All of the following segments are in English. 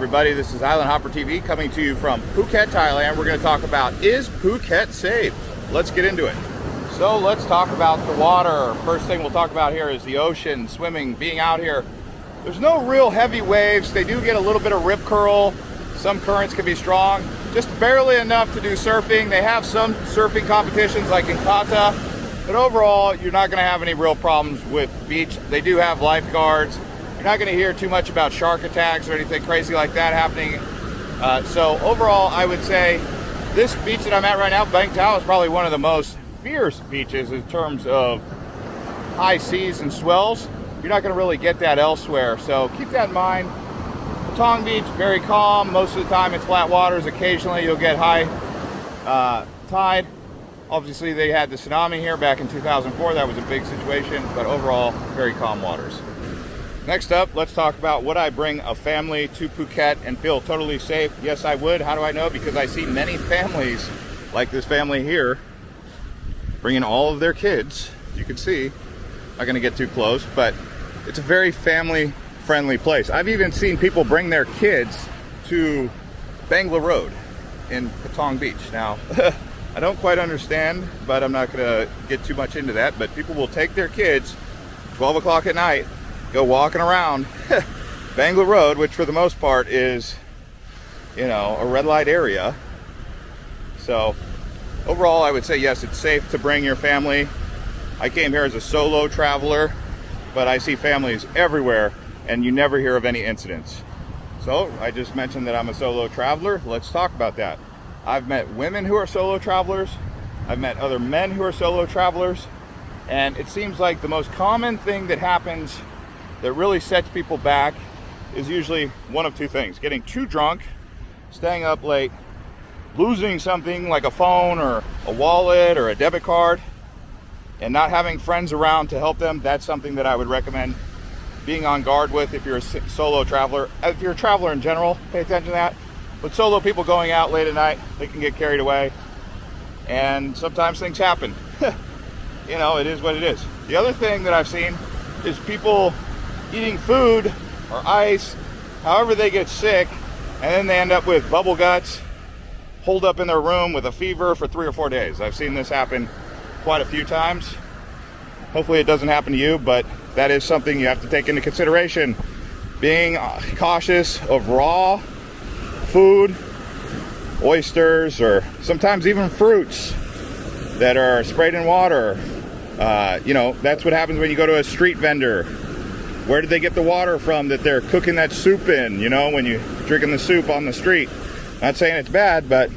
everybody, this is Island Hopper TV coming to you from Phuket, Thailand. We're going to talk about, is Phuket safe? Let's get into it. So let's talk about the water. First thing we'll talk about here is the ocean, swimming, being out here. There's no real heavy waves. They do get a little bit of rip curl. Some currents can be strong, just barely enough to do surfing. They have some surfing competitions like in Kata, but overall you're not going to have any real problems with beach. They do have lifeguards. You're not going to hear too much about shark attacks or anything crazy like that happening. So overall, I would say this beach that I'm at right now, Bang Tao, is probably one of the most fierce beaches in terms of high seas and swells. You're not going to really get that elsewhere, so keep that in mind. Patong Beach, very calm. Most of the time it's flat waters. Occasionally you'll get high tide. Obviously they had the tsunami here back in 2004. That was a big situation, but overall very calm waters. Next up, let's talk about, would I bring a family to Phuket and feel totally safe? Yes, I would. How do I know? Because I see many families, like this family here, bringing all of their kids. You can see, not going to get too close, but it's a very family-friendly place. I've even seen people bring their kids to Bangla Road in Patong Beach. Now, I don't quite understand, but I'm not going to get too much into that, but people will take their kids 12 o'clock at night, go walking around Bangla Road, which for the most part is, you know, a red light area. So overall, I would say yes, it's safe to bring your family. I came here as a solo traveler, but I see families everywhere and you never hear of any incidents. So I just mentioned that I'm a solo traveler. Let's talk about that. I've met women who are solo travelers. I've met other men who are solo travelers. And it seems like the most common thing that happens that really sets people back is usually one of two things: getting too drunk, staying up late, losing something like a phone or a wallet or a debit card, and not having friends around to help them. That's something that I would recommend being on guard with if you're a solo traveler. If you're a traveler in general, pay attention to that. But solo people going out late at night, they can get carried away, and sometimes things happen. You know, it is what it is. The other thing that I've seen is people eating food or ice, however they get sick, and then they end up with bubble guts, holed up in their room with a fever for 3 or 4 days. I've seen this happen quite a few times. Hopefully it doesn't happen to you, but that is something you have to take into consideration. Being cautious of raw food, oysters, or sometimes even fruits that are sprayed in water. You know, that's what happens when you go to a street vendor. Where did they get the water from that they're cooking that soup in, you know, when you're drinking the soup on the street? Not saying it's bad, but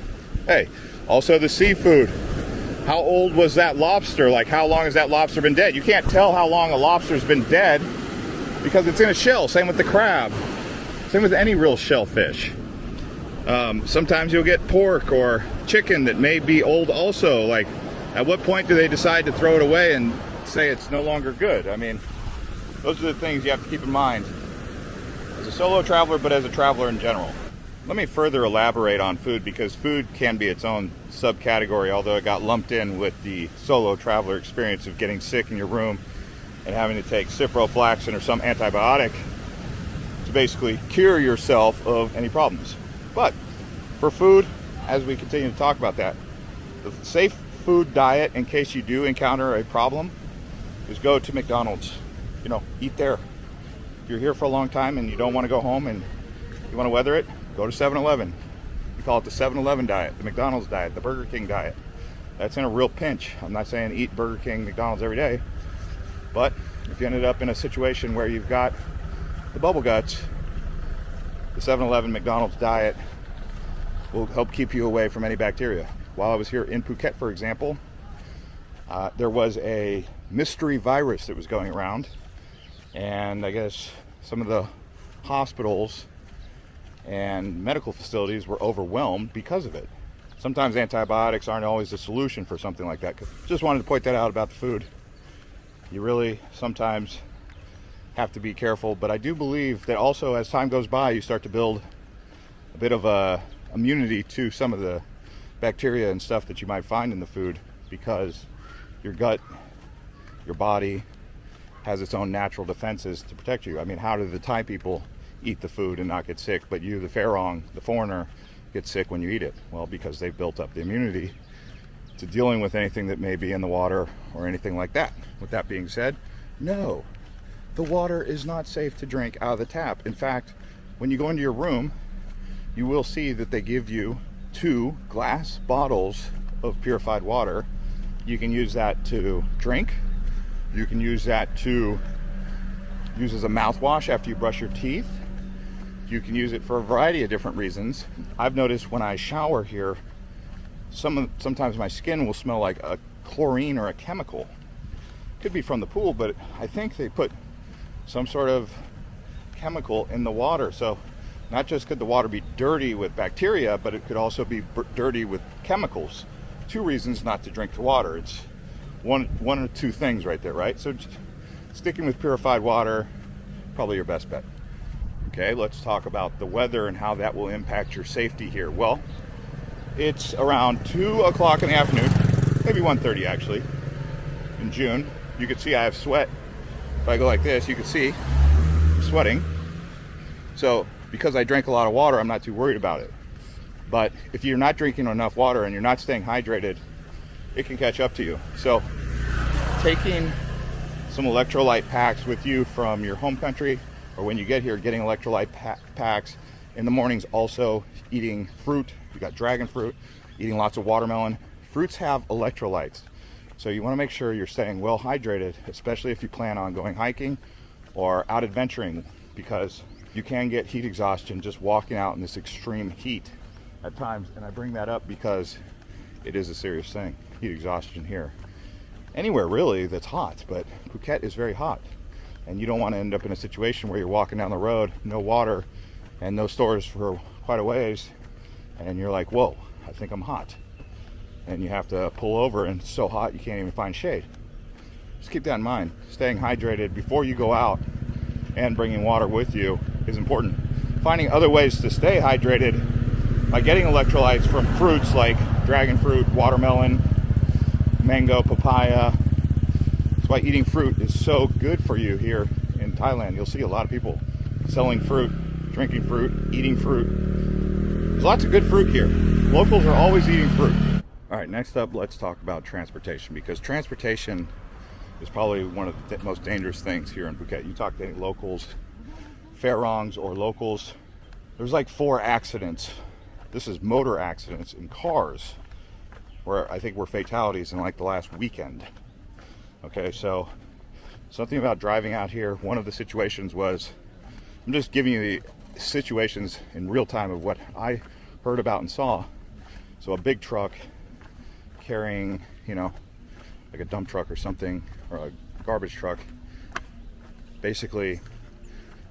hey, also the seafood. How old was that lobster? Like, how long has that lobster been dead? You can't tell how long a lobster's been dead because it's in a shell. Same with the crab. Same with any real shellfish. Sometimes you'll get pork or chicken that may be old also. Like, at what point do they decide to throw it away and say it's no longer good? I mean, those are the things you have to keep in mind as a solo traveler, but as a traveler in general. Let me further elaborate on food, because food can be its own subcategory, although it got lumped in with the solo traveler experience of getting sick in your room and having to take ciprofloxacin or some antibiotic to basically cure yourself of any problems. But for food, as we continue to talk about that, the safe food diet, in case you do encounter a problem, is go to McDonald's. You know, eat there. If you're here for a long time and you don't want to go home and you want to weather it, go to 7-Eleven. We call it the 7-Eleven diet, the McDonald's diet, the Burger King diet. That's in a real pinch. I'm not saying eat Burger King, McDonald's every day, but if you ended up in a situation where you've got the bubble guts, the 7-Eleven McDonald's diet will help keep you away from any bacteria. While I was here in Phuket, for example, there was a mystery virus that was going around, and I guess some of the hospitals and medical facilities were overwhelmed because of it. Sometimes antibiotics aren't always the solution for something like that. Just wanted to point that out about the food. You really sometimes have to be careful, but I do believe that also as time goes by, you start to build a bit of a immunity to some of the bacteria and stuff that you might find in the food, because your gut, your body has its own natural defenses to protect you. I mean, how do the Thai people eat the food and not get sick, but you, the Farong, the foreigner, get sick when you eat it? Well, because they've built up the immunity to dealing with anything that may be in the water or anything like that. With that being said, no, the water is not safe to drink out of the tap. In fact, when you go into your room, you will see that they give you 2 glass bottles of purified water. You can use that to drink. You can use that to use as a mouthwash after you brush your teeth. You can use it for a variety of different reasons. I've noticed when I shower here, sometimes my skin will smell like a chlorine or a chemical. Could be from the pool, but I think they put some sort of chemical in the water. So not just could the water be dirty with bacteria, but it could also be dirty with chemicals. 2 reasons not to drink the water. It's one or 2 things right there, right? So sticking with purified water, probably your best bet. Okay, let's talk about the weather and how that will impact your safety here. Well, it's around 2 o'clock in the afternoon, maybe 1:30 actually, in June. You can see I have sweat. If I go like this, you can see I'm sweating. So because I drank a lot of water, I'm not too worried about it. But if you're not drinking enough water and you're not staying hydrated, it can catch up to you. So taking some electrolyte packs with you from your home country, or when you get here, getting electrolyte packs in the mornings. Also eating fruit. You got dragon fruit, eating lots of watermelon. Fruits have electrolytes, so you want to make sure you're staying well hydrated, especially if you plan on going hiking or out adventuring, because you can get heat exhaustion just walking out in this extreme heat at times. And I bring that up because it is a serious thing, heat exhaustion here. Anywhere really that's hot, but Phuket is very hot. And you don't want to end up in a situation where you're walking down the road, no water and no stores for quite a ways, and you're like, whoa, I think I'm hot. And you have to pull over and it's so hot you can't even find shade. Just keep that in mind. Staying hydrated before you go out and bringing water with you is important. Finding other ways to stay hydrated by getting electrolytes from fruits like dragon fruit, watermelon, mango, papaya. That's why eating fruit is so good for you here in Thailand. You'll see a lot of people selling fruit, drinking fruit, eating fruit. There's lots of good fruit here. Locals are always eating fruit. All right, next up, let's talk about transportation, because transportation is probably one of the most dangerous things here in Phuket. You talk to any locals, Farongs or locals, there's like 4 accidents. This is motor accidents in cars, where I think were fatalities in like the last weekend. Okay, so something about driving out here. One of the situations was, I'm just giving you the situations in real time of what I heard about and saw. So a big truck carrying, you know, like a dump truck or something, or a garbage truck, basically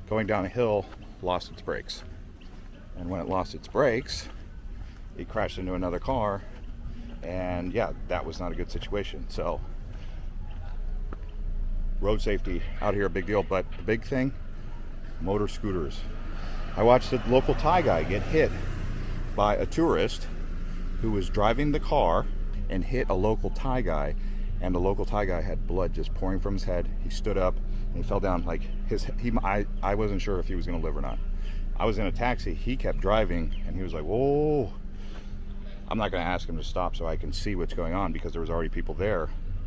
going down a hill, lost its brakes. And when it lost its brakes, it crashed into another car. And yeah, that was not a good situation. So road safety out here, a big deal. But the big thing, motor scooters. I watched a local Thai guy get hit by a tourist who was driving the car and hit a local Thai guy, and the local Thai guy had blood just pouring from his head. He stood up and he fell down. Like I wasn't sure if he was going to live or not. I was in a taxi. He kept driving and he was like, whoa. I'm not going to ask him to stop so I can see what's going on, because there was already people there.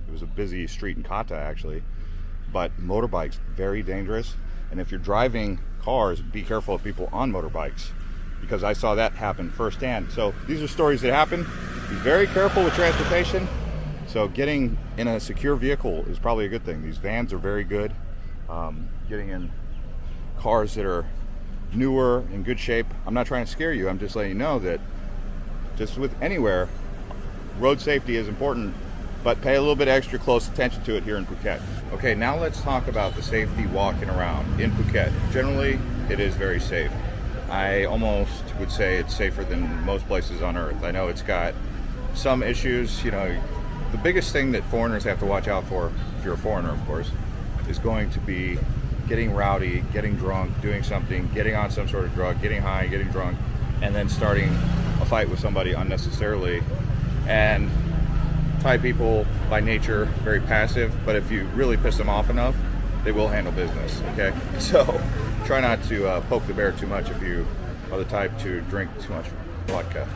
It was a busy street in Kata actually. But motorbikes, very dangerous. And if you're driving cars, be careful of people on motorbikes, because I saw that happen firsthand. So these are stories that happen. Be very careful with transportation. So getting in a secure vehicle is probably a good thing. These vans are very good. Getting in cars that are newer, in good shape. I'm not trying to scare you. I'm just letting you know that just with anywhere, road safety is important, but pay a little bit extra close attention to it here in Phuket. Okay, now let's talk about the safety walking around in Phuket. Generally, it is very safe. I almost would say it's safer than most places on earth. I know it's got some issues. You know, the biggest thing that foreigners have to watch out for, if you're a foreigner of course, is going to be getting rowdy, getting drunk, doing something, getting on some sort of drug, getting high, getting drunk, and then starting a fight with somebody unnecessarily. And Thai people by nature very passive, but if you really piss them off enough, they will handle business, okay? So try not to poke the bear too much if you are the type to drink too much vodka.